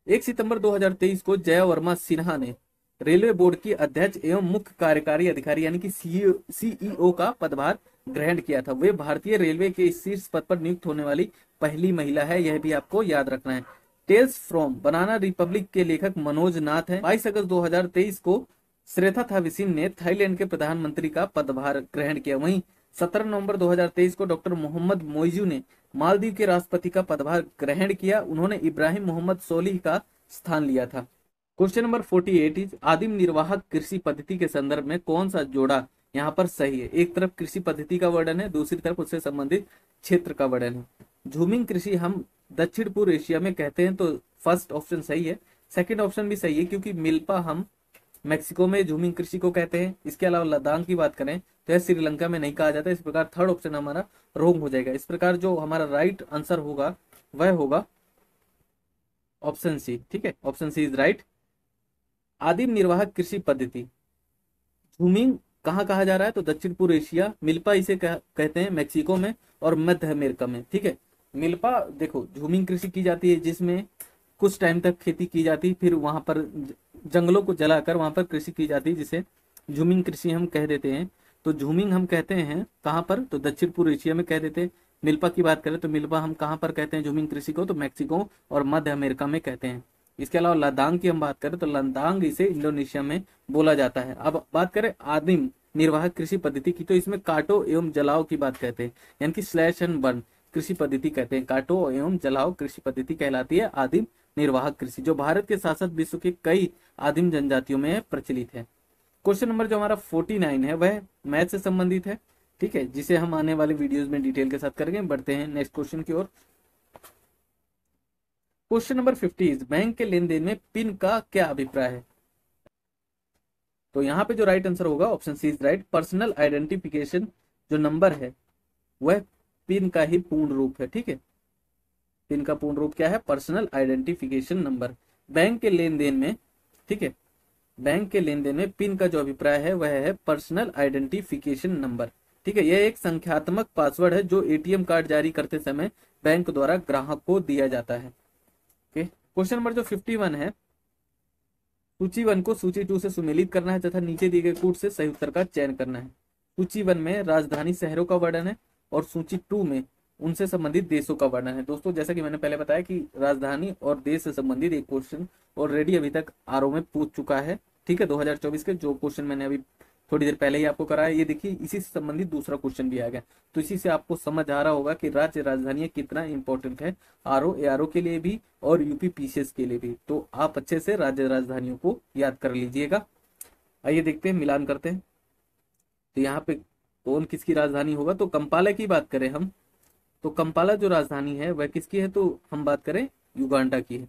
1 सितंबर 2023 को जया वर्मा सिन्हा ने रेलवे बोर्ड की अध्यक्ष एवं मुख्य कार्यकारी अधिकारी यानी कि सीईओ का पदभार ग्रहण किया था। वे भारतीय रेलवे के इस शीर्ष पद पर नियुक्त होने वाली पहली महिला है, यह भी आपको याद रखना है। टेल्स फ्रॉम बनाना रिपब्लिक के लेखक मनोज नाथ है। 22 अगस्त 2023 को श्रेथा थाविसिन ने थाईलैंड के प्रधानमंत्री का पदभार ग्रहण किया। वहीं 17 नवंबर 2023 को डॉक्टर मोहम्मद मोइजू ने मालदीव के राष्ट्रपति का पदभार ग्रहण किया। उन्होंने इब्राहिम मोहम्मद सोलिह का स्थान लिया था। क्वेश्चन नंबर 48 इज आदिम निर्वाहक कृषि पद्धति के संदर्भ में कौन सा जोड़ा यहाँ पर सही है? एक तरफ कृषि पद्धति का वर्णन है, दूसरी तरफ उससे संबंधित क्षेत्र का वर्णन है। झूमिंग कृषि हम दक्षिण पूर्व एशिया में कहते हैं, तो फर्स्ट ऑप्शन सही है। सेकंड ऑप्शन भी सही है, क्योंकि मिल्पा हम मैक्सिको में झूमिंग कृषि को कहते हैं। इसके अलावा लद्दाख की बात करें तो यह श्रीलंका में नहीं कहा जाता। इस प्रकार थर्ड ऑप्शन हमारा रॉन्ग हो जाएगा। इस प्रकार जो हमारा राइट आंसर होगा वह होगा ऑप्शन सी। ठीक है, ऑप्शन सी इज राइट। आदिम निर्वाहक कृषि पद्धति, झूमिंग कहाँ कहा जा रहा है, तो दक्षिण पूर्व एशिया, मिल्पा इसे कहते हैं मैक्सिको में और मध्य अमेरिका में, ठीक है। मिल्पा देखो झूमिंग कृषि की जाती है जिसमें कुछ टाइम तक खेती की जाती, फिर वहां पर जंगलों को जलाकर वहां पर कृषि की जाती, जिसे झूमिंग कृषि हम कह देते हैं। तो झूमिंग हम कहते हैं कहाँ पर, तो दक्षिण पूर्व एशिया में कह देते हैं। मिल्पा की बात करें तो मिल्पा हम कहाँ पर कहते हैं झूमिंग कृषि को, तो मैक्सिको और मध्य अमेरिका में कहते हैं। इसके अलावा लद्दाख की हम बात करें तो लद्दाख इसे इंडोनेशिया में बोला जाता है। अब बात करें आदिम निर्वाहक कृषि पद्धति की, तो इसमें काटो एवं जलाओ की बात कहते हैं, यानी कि स्लैश एंड बर्न कृषि पद्धति कहते हैं। काटो एवं जलाओ कृषि पद्धति कहलाती है आदिम निर्वाहक कृषि, जो भारत के साथ साथ विश्व के कई आदिम जनजातियों में प्रचलित है। क्वेश्चन नंबर जो हमारा 49 है वह मैथ से संबंधित है, ठीक है, जिसे हम आने वाले वीडियोस में डिटेल के साथ करेंगे। बढ़ते हैं नेक्स्ट क्वेश्चन की ओर। क्वेश्चन नंबर 50, बैंक के लेन देन में पिन का क्या अभिप्राय है। तो यहाँ पे जो राइट आंसर होगा option C is right. Personal identification जो नंबर है वह पिन का ही पूर्ण रूप है, ठीक है। पिन का पूर्ण रूप क्या है, पर्सनल आइडेंटिफिकेशन नंबर। बैंक के लेन देन में, ठीक है, बैंक के लेन देन में पिन का जो अभिप्राय है वह है पर्सनल आइडेंटिफिकेशन नंबर, ठीक है। यह एक संख्यात्मक पासवर्ड है जो एटीएम कार्ड जारी करते समय बैंक द्वारा ग्राहक को दिया जाता है। ओके, क्वेश्चन नंबर जो 51 है, सूची 1 को सूची 2 से सुमेलित करना है तथा नीचे दिए गए कूट से सही उत्तर का चयन करना है। सूची 1 में राजधानी शहरों का वर्णन है और सूची 2 में उनसे संबंधित देशों का वर्णन है। दोस्तों जैसा कि मैंने पहले बताया कि राजधानी और देश से संबंधित एक क्वेश्चन ऑलरेडी अभी तक आरओ में पूछ चुका है, ठीक है। 2024 के जो क्वेश्चन मैंने अभी थोड़ी देर पहले ही आपको कराया, ये देखिए इसी से संबंधित दूसरा क्वेश्चन भी आ गया। तो इसी से आपको समझ आ रहा होगा कि राज्य राजधानी कितना इंपॉर्टेंट है आरओ एआरओ के लिए भी और यूपी पीसीएस के लिए भी। तो आप अच्छे से राज्य राजधानियों को याद कर लीजिएगा। आइए देखते हैं, मिलान करते हैं। तो यहाँ पे कौन किसकी राजधानी होगा, तो कंपाला की बात करें हम, तो कंपाला जो राजधानी है वह किसकी है, तो हम बात करें युगांडा की है।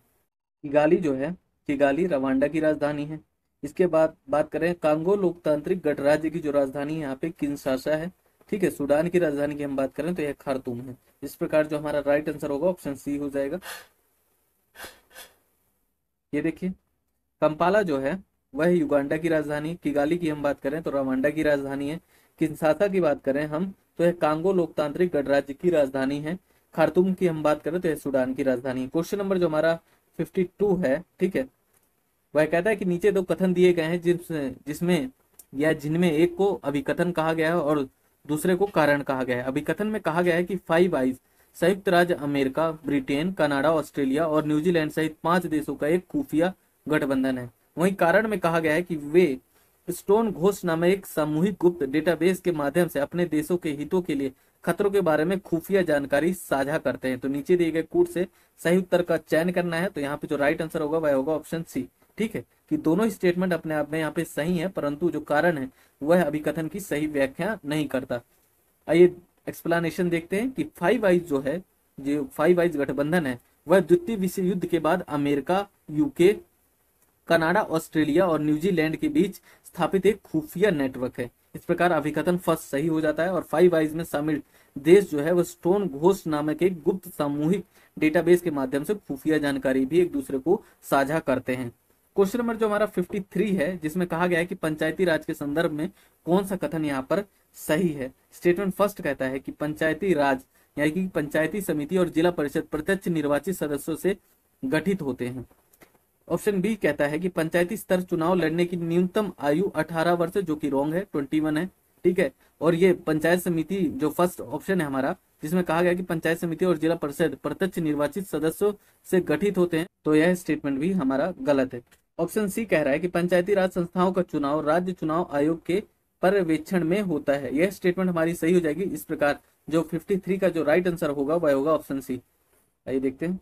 किगाली जो है, किगाली रवांडा की राजधानी है। इसके बाद बात करें कांगो लोकतांत्रिक गणराज्य की जो राजधानी है यहाँ पे किंशासा है, ठीक है। सूडान की राजधानी की हम बात करें तो यह खार्तूम है। इस प्रकार जो हमारा राइट आंसर होगा ऑप्शन सी हो जाएगा। ये देखिए कंपाला जो है वह युगांडा की राजधानी, किगाली की हम बात करें तो रवांडा की राजधानी है, किंशासा की बात करें हम तो यह कांगो लोकतांत्रिक गणराज्य की राजधानी है, खार्तूम की हम बात करें तो यह सूडान की राजधानी है। क्वेश्चन नंबर जो हमारा 52 है, ठीक है, वह कहता है कि नीचे दो कथन दिए गए हैं जिसमें या जिनमें एक को अभिकथन कहा गया है और दूसरे को कारण कहा गया है। अभिकथन में कहा गया है कि फाइव आइज संयुक्त राज्य अमेरिका, ब्रिटेन, कनाडा, ऑस्ट्रेलिया और न्यूजीलैंड सहित 5 देशों का एक खुफिया गठबंधन है। वहीं कारण में कहा गया है कि वे स्टोन घोष नामक एक सामूहिक गुप्त डेटाबेस के माध्यम से अपने देशों के हितों के लिए खतरों के बारे में खुफिया जानकारी साझा करते हैं। तो नीचे दिए गए कूट से सही उत्तर का चयन करना है। तो यहाँ पे जो राइट आंसर होगा वह होगा ऑप्शन सी, ठीक है, कि दोनों ही स्टेटमेंट अपने आप में यहाँ पे सही है, परंतु जो कारण है वह अभिकथन की सही व्याख्या नहीं करता। आइए एक्सप्लेनेशन देखते हैं कि फाइव आइज जो है, जो फाइव आइज गठबंधन है वह द्वितीय विश्व युद्ध के बाद अमेरिका, यूके, कनाडा, ऑस्ट्रेलिया और न्यूजीलैंड के बीच स्थापित एक खुफिया नेटवर्क है। इस प्रकार अभिकथन फर्स्ट सही हो जाता है और फाइव आइज में शामिल देश जो है वह स्टोन घोष नामक एक गुप्त सामूहिक डेटाबेस के माध्यम से खुफिया जानकारी भी एक दूसरे को साझा करते हैं। क्वेश्चन नंबर जो हमारा 53 है, जिसमें कहा गया है कि पंचायती राज के संदर्भ में कौन सा कथन यहाँ पर सही है। स्टेटमेंट फर्स्ट कहता है कि पंचायती राज यानी कि पंचायती समिति और जिला परिषद प्रत्यक्ष निर्वाचित सदस्यों से गठित होते हैं। ऑप्शन बी कहता है कि पंचायती स्तर चुनाव लड़ने की न्यूनतम आयु 18 वर्ष है, जो कि रॉन्ग है, 21 है, ठीक है। और ये पंचायत समिति जो फर्स्ट ऑप्शन है हमारा, जिसमें कहा गया कि पंचायत समिति और जिला परिषद प्रत्यक्ष निर्वाचित सदस्यों से गठित होते हैं, तो यह स्टेटमेंट भी हमारा गलत है। ऑप्शन सी कह रहा है कि पंचायती राज संस्थाओं का चुनाव राज्य चुनाव आयोग के पर्यवेक्षण में होता है। यह स्टेटमेंट हमारी सही हो जाएगी। इस प्रकार जो 53 का जो राइट आंसर होगा वह होगा ऑप्शन सी। आइए देखते हैं,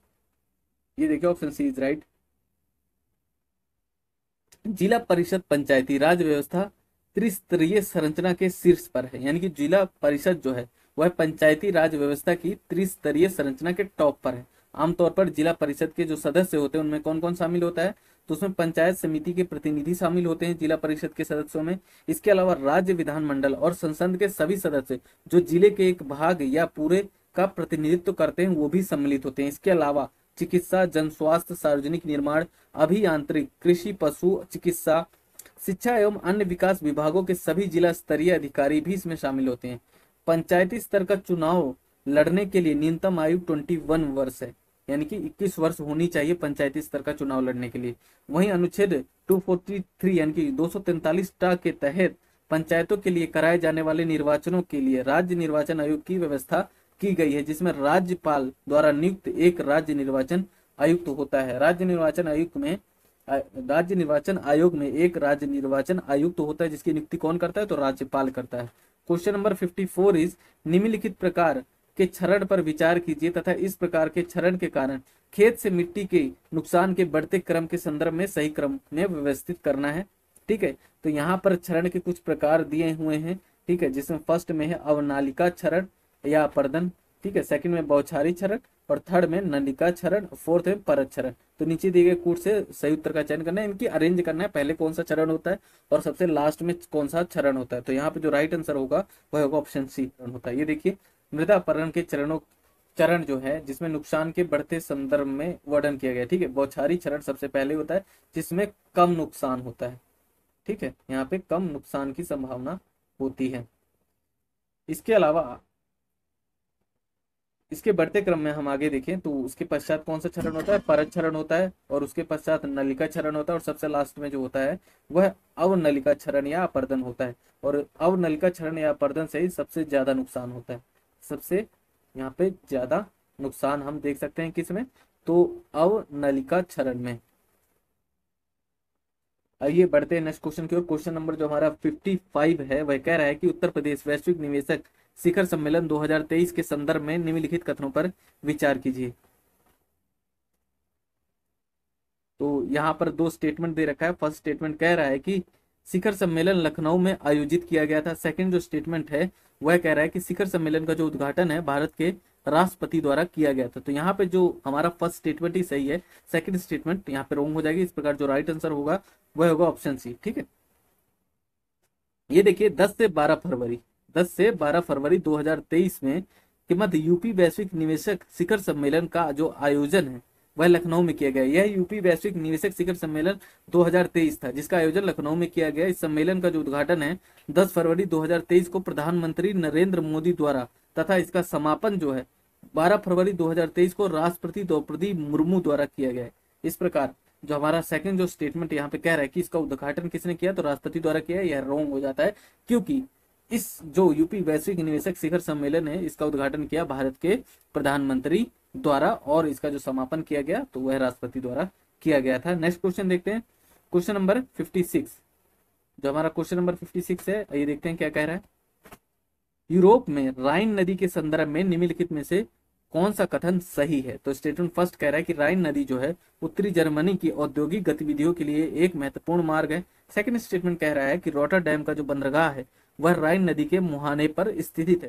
ये देखिए ऑप्शन सी इज राइट। जिला परिषद पंचायती राज व्यवस्था त्रिस्तरीय संरचना के शीर्ष पर है, यानी कि जिला परिषद जो है वह पंचायती राज व्यवस्था की त्रिस्तरीय संरचना के टॉप पर है। आमतौर पर जिला परिषद के जो सदस्य होते हैं उनमें कौन कौन शामिल होता है, तो उसमें पंचायत समिति के प्रतिनिधि शामिल होते हैं जिला परिषद के सदस्यों में। इसके अलावा राज्य विधानमंडल और संसद के सभी सदस्य जो जिले के एक भाग या पूरे का प्रतिनिधित्व करते हैं वो भी सम्मिलित होते हैं। इसके अलावा चिकित्सा, जन स्वास्थ्य, सार्वजनिक निर्माण, अभियांत्रिक, कृषि, पशु चिकित्सा, शिक्षा एवं अन्य विकास विभागों के सभी जिला स्तरीय अधिकारी भी इसमें शामिल होते हैं। पंचायती स्तर का चुनाव लड़ने के लिए न्यूनतम आयु 21 वर्ष है, यानी कि 21 वर्ष होनी चाहिए पंचायती स्तर का चुनाव लड़ने के लिए। वहीं अनुच्छेद 243 यानी कि 243 टा के तहत पंचायतों के लिए कराए जाने वाले निर्वाचनों के लिए राज्य निर्वाचन आयोग की व्यवस्था की गई है, जिसमें राज्यपाल द्वारा नियुक्त एक राज्य निर्वाचन आयुक्त होता है। राज्य निर्वाचन आयोग में एक राज्य निर्वाचन आयुक्त होता है, जिसकी नियुक्ति कौन करता है? तो राज्यपाल करता है। क्वेश्चन नंबर 54 इज निम्नलिखित प्रकार के क्षरण पर विचार कीजिए तथा इस प्रकार के क्षरण के कारण खेत से मिट्टी के नुकसान के बढ़ते क्रम के संदर्भ में सही क्रम में व्यवस्थित करना है। ठीक है, तो यहाँ पर क्षरण के कुछ प्रकार दिए हुए हैं। ठीक है, जिसमें फर्स्ट में है अवनालिका क्षरण या अपर्दन, ठीक है, सेकंड में बौछारी क्षरण और थर्ड में नलिका क्षरण, फोर्थ में परत क्षरण। तो नीचे दिए गए कूट से सही उत्तर का चयन करना है, इनकी अरेंज करना है, पहले कौन सा क्षरण होता है और सबसे लास्ट में कौन सा क्षरण होता है। तो यहाँ पे जो राइट आंसर होगा वह होगा ऑप्शन सी होता है। ये देखिए मृदा अपहरण के चरण जो है जिसमें नुकसान के बढ़ते संदर्भ में वर्णन किया गया। ठीक है, बौछारी चरण सबसे पहले होता है जिसमें कम नुकसान होता है। ठीक है, यहाँ पे कम नुकसान की संभावना होती है। इसके अलावा इसके बढ़ते क्रम में हम आगे देखें तो उसके पश्चात कौन सा चरण होता है? परत चरण होता है और उसके पश्चात नलिका चरण होता है और सबसे लास्ट में जो होता है वह अवनलिका चरण या अपर्दन होता है। और अवनलिका चरण या अपर्दन से ही सबसे ज्यादा नुकसान होता है। सबसे यहाँ पे ज्यादा नुकसान हम देख सकते हैं किसमें? तो अवनलिका चरण में। आइए बढ़ते हैं नेक्स्ट क्वेश्चन की ओर। क्वेश्चन नंबर जो हमारा 55 है वह कह रहा है कि उत्तर प्रदेश वैश्विक निवेशक शिखर सम्मेलन 2023 के संदर्भ में निम्नलिखित कथनों पर विचार कीजिए। तो यहाँ पर दो स्टेटमेंट दे रखा है। फर्स्ट स्टेटमेंट कह रहा है कि शिखर सम्मेलन लखनऊ में आयोजित किया गया था। सेकंड जो स्टेटमेंट है वह कह रहा है कि शिखर सम्मेलन का जो उद्घाटन है भारत के राष्ट्रपति द्वारा किया गया था। तो यहाँ पे जो हमारा फर्स्ट स्टेटमेंट ही सही है, सेकंड स्टेटमेंट यहाँ पे रॉन्ग हो जाएगी। इस प्रकार जो राइट आंसर होगा वह होगा ऑप्शन सी। ठीक है, ये देखिए 10 से 12 फरवरी 2023 में के मध्य यूपी वैश्विक निवेशक शिखर सम्मेलन का जो आयोजन है वह लखनऊ में किया गया। यह यूपी वैश्विक निवेशक शिखर सम्मेलन 2023 था जिसका आयोजन लखनऊ में किया गया। इस सम्मेलन का जो उद्घाटन है 10 फरवरी 2023 को प्रधानमंत्री नरेंद्र मोदी द्वारा तथा इसका समापन जो है 12 फरवरी 2023 को राष्ट्रपति द्रौपदी मुर्मू द्वारा किया गया है। इस प्रकार जो हमारा सेकंड जो स्टेटमेंट यहाँ पे कह रहा है कि इसका उद्घाटन किसने किया, तो राष्ट्रपति द्वारा किया है, यह रॉन्ग हो जाता है क्योंकि इस जो यूपी वैश्विक निवेशक शिखर सम्मेलन है इसका उद्घाटन किया भारत के प्रधानमंत्री द्वारा और इसका जो समापन किया गया तो वह राष्ट्रपति द्वारा किया गया था। नेक्स्ट क्वेश्चन देखते हैं, क्वेश्चन नंबर 56। जो हमारा क्वेश्चन नंबर 56 है ये देखते हैं क्या कह रहा है। यूरोप में राइन नदी के संदर्भ में निम्नलिखित में से कौन सा कथन सही है? तो स्टेटमेंट फर्स्ट कह रहा है कि राइन नदी जो है उत्तरी जर्मनी की औद्योगिक गतिविधियों के लिए एक महत्वपूर्ण मार्ग है। सेकंड स्टेटमेंट कह रहा है कि रॉटरडैम का जो बंदरगाह है वह राइन नदी के मुहाने पर स्थित है।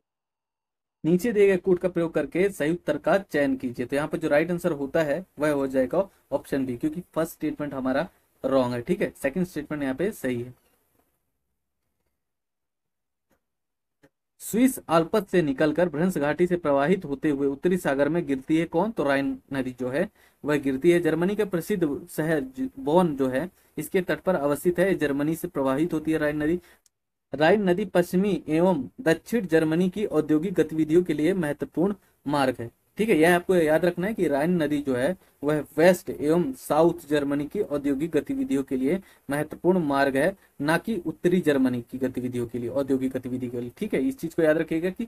नीचे दिए गए कोड का प्रयोग करके सही उत्तर का चयन कीजिए। तो यहाँ पर जो राइट आंसर होता है वह हो जाएगा ऑप्शन बी, क्योंकि फर्स्ट स्टेटमेंट हमारा रॉन्ग है। ठीक है, सेकंड स्टेटमेंट यहाँ पे सही है। स्विस अल्पस से निकलकर भ्रंश घाटी से प्रवाहित होते हुए उत्तरी सागर में गिरती है कौन? तो राइन नदी जो है वह गिरती है। जर्मनी के प्रसिद्ध शहर बोन जो है इसके तट पर अवस्थित है। जर्मनी से प्रवाहित होती है राइन नदी। राइन नदी पश्चिमी एवं दक्षिण जर्मनी की औद्योगिक गतिविधियों के लिए महत्वपूर्ण मार्ग है। ठीक है, यह आपको याद रखना है कि राइन नदी जो है वह वेस्ट एवं साउथ जर्मनी की औद्योगिक गतिविधियों के लिए महत्वपूर्ण मार्ग है, ना कि उत्तरी जर्मनी की गतिविधियों के लिए, औद्योगिक गतिविधि के लिए। ठीक है, इस चीज को याद रखिएगा कि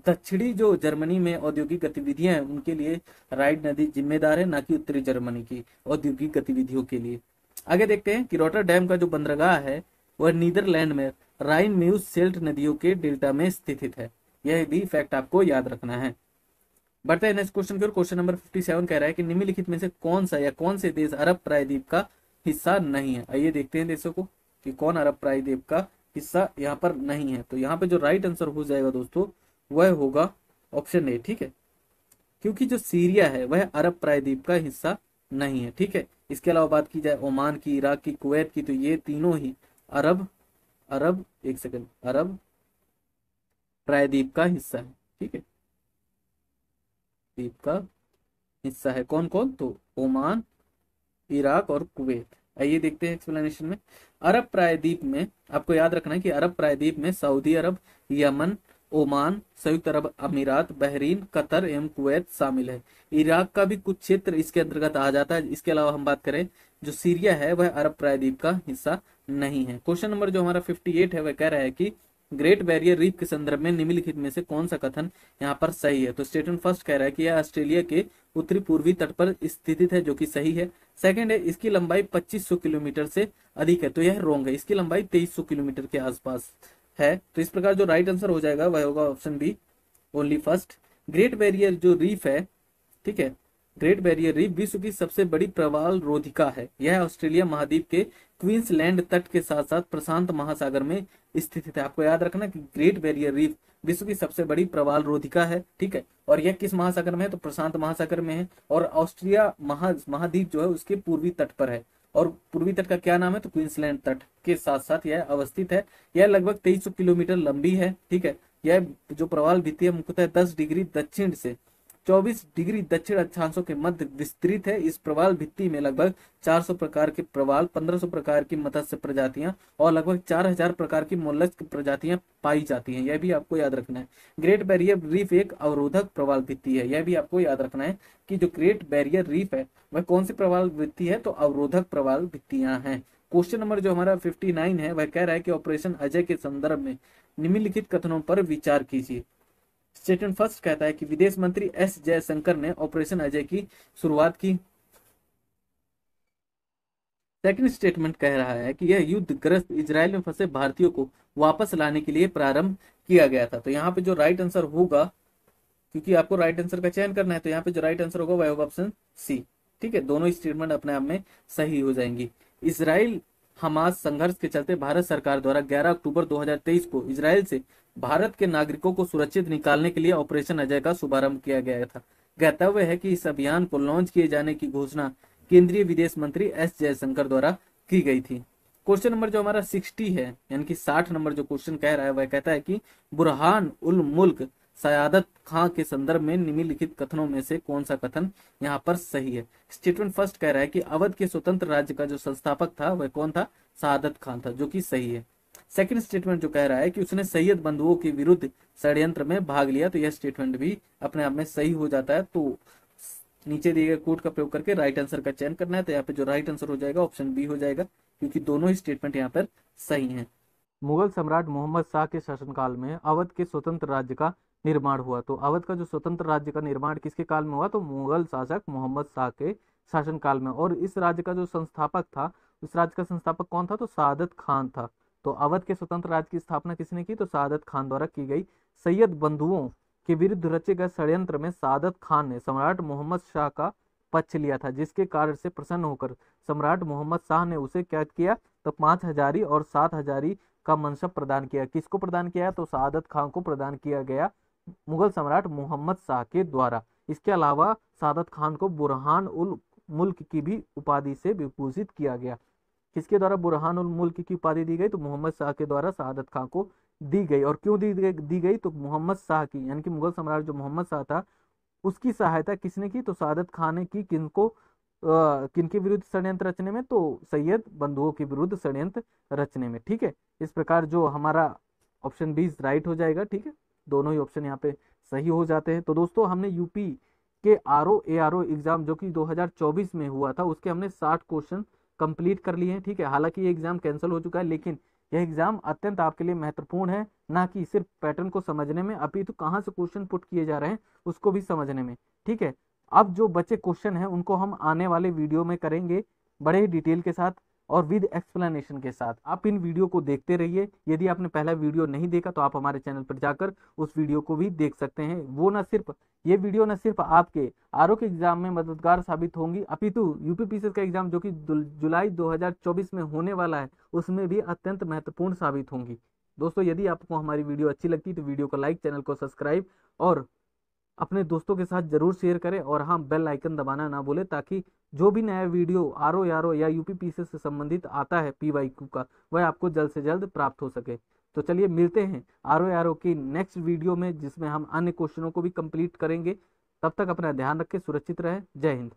दक्षिणी जो जर्मनी में औद्योगिक गतिविधियां हैं उनके लिए राइन नदी जिम्मेदार है, ना कि उत्तरी जर्मनी की औद्योगिक गतिविधियों के लिए। आगे देखते हैं कि रॉटरडैम का जो बंदरगाह है वह नीदरलैंड में राइन म्यूज सेल्ट नदियों के डेल्टा में स्थित है। यह भी फैक्ट आपको याद रखना है। बढ़ते हैं नेक्स्ट क्वेश्चन की ओर। क्वेश्चन नंबर 57 कह रहा है कि निम्नलिखित में से कौन सा या कौन से देश अरब प्रायद्वीप का हिस्सा नहीं है? आइए देखते हैं देशों को कि कौन अरब प्रायद्वीप का हिस्सा यहाँ पर नहीं है। तो यहाँ पे जो राइट आंसर हो जाएगा दोस्तों वह होगा ऑप्शन ए। ठीक है, क्योंकि जो सीरिया है वह अरब प्रायद्वीप का हिस्सा नहीं है। ठीक है, इसके अलावा बात की जाए ओमान की, इराक की, कुवैत की, तो ये तीनों ही अरब प्रायद्वीप का हिस्सा है। ठीक है, द्वीप का हिस्सा है। कौन कौन? तो ओमान, इराक और कुवैत। आइए देखते हैं एक्सप्लेनेशन में। अरब प्रायद्वीप में आपको याद रखना है कि अरब प्रायद्वीप में सऊदी अरब, यमन, ओमान, संयुक्त अरब अमीरात, बहरीन, कतर एवं कुवैत शामिल है। इराक का भी कुछ क्षेत्र इसके अंतर्गत आ जाता है। इसके अलावा हम बात करें जो सीरिया है वह अरब प्रायद्वीप का हिस्सा नहीं है। क्वेश्चन नंबर जो हमारा 58 है वह कह रहा है कि ग्रेट बैरियर रीफ के संदर्भ में निम्नलिखित में से कौन सा कथन यहाँ पर सही है? तो स्टेटमेंट फर्स्ट कह रहा है कि यह ऑस्ट्रेलिया के उत्तरी पूर्वी तट पर स्थित है, जो कि सही है। सेकंड है इसकी लंबाई 2500 किलोमीटर से अधिक है, तो यह रॉन्ग है। इसकी लंबाई 2300 किलोमीटर के आसपास है। तो इस प्रकार जो राइट आंसर हो जाएगा वह होगा option B, only first. Great barrier जो रीफ है, ठीक है, ग्रेट बैरियर रीफ विश्व की सबसे बड़ी प्रवाल रोधिका है। यह ऑस्ट्रेलिया महाद्वीप के क्वींसलैंड तट के साथ साथ प्रशांत महासागर में स्थित है। आपको याद रखना कि ग्रेट बैरियर रीफ विश्व की सबसे बड़ी प्रवाल रोधिका है, ठीक है, और यह किस महासागर में है? तो प्रशांत महासागर में है। और ऑस्ट्रेलिया महाद्वीप जो है उसके पूर्वी तट पर है, और पूर्वी तट का क्या नाम है? तो क्वींसलैंड तट के साथ साथ यह अवस्थित है। यह लगभग 2300 किलोमीटर लंबी है, ठीक है। यह जो प्रवाल भित्ति है मुख्यतः 10 डिग्री दक्षिण से 24 डिग्री दक्षिण अक्षांशों के मध्य विस्तृत है। इस प्रवाल भित्ति में लगभग 400 प्रकार के प्रवाल, 1500 प्रकार की मत्स्य प्रजातियां और लगभग 4000 प्रकार की मोलस्क प्रजातियां पाई जाती हैं। यह भी आपको याद रखना है। ग्रेट बैरियर रीफ एक अवरोधक प्रवाल भित्ति है। यह भी आपको याद रखना है कि जो ग्रेट बैरियर रीफ है वह कौन सी प्रवाल भित्ति है? तो अवरोधक प्रवाल भित्तियां हैं। क्वेश्चन नंबर जो हमारा 59 है वह कह रहा है कि ऑपरेशन अजय के संदर्भ में निम्नलिखित कथनों पर विचार कीजिए। स्टेटमेंट फर्स्ट कहता है कि विदेश मंत्री एस जयशंकर ने ऑपरेशन अजय की शुरुआत की। सेकंड स्टेटमेंट कह रहा है कि यह युद्धग्रस्त इजराइल में फंसे भारतीयों को वापस लाने के लिए प्रारंभ किया गया था। तो यहाँ पे जो राइट आंसर होगा, क्योंकि आपको राइट आंसर का चयन करना है, तो यहाँ पे जो राइट आंसर होगा वह होगा ऑप्शन सी, ठीक है। दोनों स्टेटमेंट अपने आप में सही हो जाएंगी। इसराइल हमास संघर्ष के चलते भारत सरकार द्वारा 11 अक्टूबर 2023 को इसराइल से भारत के नागरिकों को सुरक्षित निकालने के लिए ऑपरेशन अजय का शुभारंभ किया गया था। ज्ञातव्य है कि इस अभियान को लॉन्च किए जाने की घोषणा केंद्रीय विदेश मंत्री एस जयशंकर द्वारा की गई थी। क्वेश्चन नंबर जो हमारा 60 है, यानी कि 60 नंबर जो क्वेश्चन कह रहा है वह कहता है कि बुरहान उल मुल्क सयादत खां के संदर्भ में निम्नलिखित कथनों में से कौन सा कथन यहाँ पर सही है? स्टेटमेंट फर्स्ट कह रहा है कि अवध के स्वतंत्र राज्य का जो संस्थापक था वह कौन था? सयादत खान था, जो कि सही है। सेकंड स्टेटमेंट जो कह रहा है कि उसने सैयद बंधुओं के विरुद्ध षड्यंत्र में भाग लिया, तो यह स्टेटमेंट भी अपने आप में सही हो जाता है। तो नीचे दिए गए कोड का प्रयोग करके राइट आंसर का चयन करना है। तो यहाँ पे जो राइट आंसर हो जाएगा ऑप्शन बी हो जाएगा, क्योंकि दोनों ही स्टेटमेंट यहाँ पर सही है। मुगल सम्राट मोहम्मद शाह के शासनकाल में अवध के स्वतंत्र राज्य का निर्माण हुआ। तो अवध का जो स्वतंत्र राज्य का निर्माण किसके काल में हुआ? तो मुगल शासक मोहम्मद शाह के शासनकाल में। और इस राज्य का जो संस्थापक था, इस राज्य का संस्थापक कौन था? तो सआदत खान था। तो अवध के स्वतंत्र राज्य की स्थापना किसने की? तो सआदत खान द्वारा की गई। सैयद बंधुओं के विरुद्ध रचे गए षड्यंत्र में सआदत खान ने सम्राट मोहम्मद शाह का पक्ष लिया था, जिसके कारण से प्रसन्न होकर सम्राट मोहम्मद शाह ने उसे क्या किया? तो 5 हजारी और 7 हजारी का मनसब प्रदान किया। किसको प्रदान किया? तो सआदत खान को प्रदान किया गया मुगल सम्राट मोहम्मद शाह के द्वारा। इसके अलावा सआदत खान को बुरहान उल मुल्क की भी उपाधि से विभूषित किया गया। किसके द्वारा बुरहान उल मुल्क की उपाधि दी गई? तो मोहम्मद शाह के द्वारा सआदत खान को दी गई। और क्यों दी गई? तो मोहम्मद शाह की, यानी कि मुगल सम्राट जो मोहम्मद शाह था उसकी सहायता किसने की? तो सआदत खान ने की। किनको किनके विरुद्ध षड्यंत्र रचने में? तो सैयद बंधुओं के विरुद्ध षड्यंत्र रचने में, ठीक है। इस प्रकार जो हमारा ऑप्शन बी राइट हो जाएगा, ठीक है। दोनों ही ऑप्शन यहाँ पे सही हो जाते हैं। तो दोस्तों हमने यूपी के ARO एग्जाम जो कि 2024 में हुआ था उसके हमने 60 क्वेश्चन कंप्लीट कर लिए हैं, ठीक है। हालांकि ये एग्जाम कैंसिल हो चुका है, लेकिन यह एग्जाम अत्यंत आपके लिए महत्वपूर्ण है, ना कि सिर्फ पैटर्न को समझने में, अपितु कहाँ से क्वेश्चन पुट किए जा रहे हैं उसको भी समझने में, ठीक है। अब जो बचे क्वेश्चन हैं उनको हम आने वाले वीडियो में करेंगे बड़े ही डिटेल के साथ और विद एक्सप्लेनेशन के साथ। आप इन वीडियो को देखते रहिए। यदि आपने पहला वीडियो नहीं देखा तो आप हमारे चैनल पर जाकर उस वीडियो को भी देख सकते हैं। ये वीडियो न सिर्फ आपके ARO के एग्जाम में मददगार साबित होंगी, अपितु UPPSC का एग्जाम जो कि जुलाई 2024 में होने वाला है उसमें भी अत्यंत महत्वपूर्ण साबित होंगी। दोस्तों यदि आपको हमारी वीडियो अच्छी लगती तो वीडियो को लाइक, चैनल को सब्सक्राइब और अपने दोस्तों के साथ जरूर शेयर करें। और हाँ, बेल आइकन दबाना ना भूलें, ताकि जो भी नया वीडियो ARO या UPPSC से संबंधित आता है PYQ का, वह आपको जल्द से जल्द प्राप्त हो सके। तो चलिए मिलते हैं ARO की नेक्स्ट वीडियो में, जिसमें हम अन्य क्वेश्चनों को भी कंप्लीट करेंगे। तब तक अपना ध्यान रखें, सुरक्षित रहें। जय हिंद।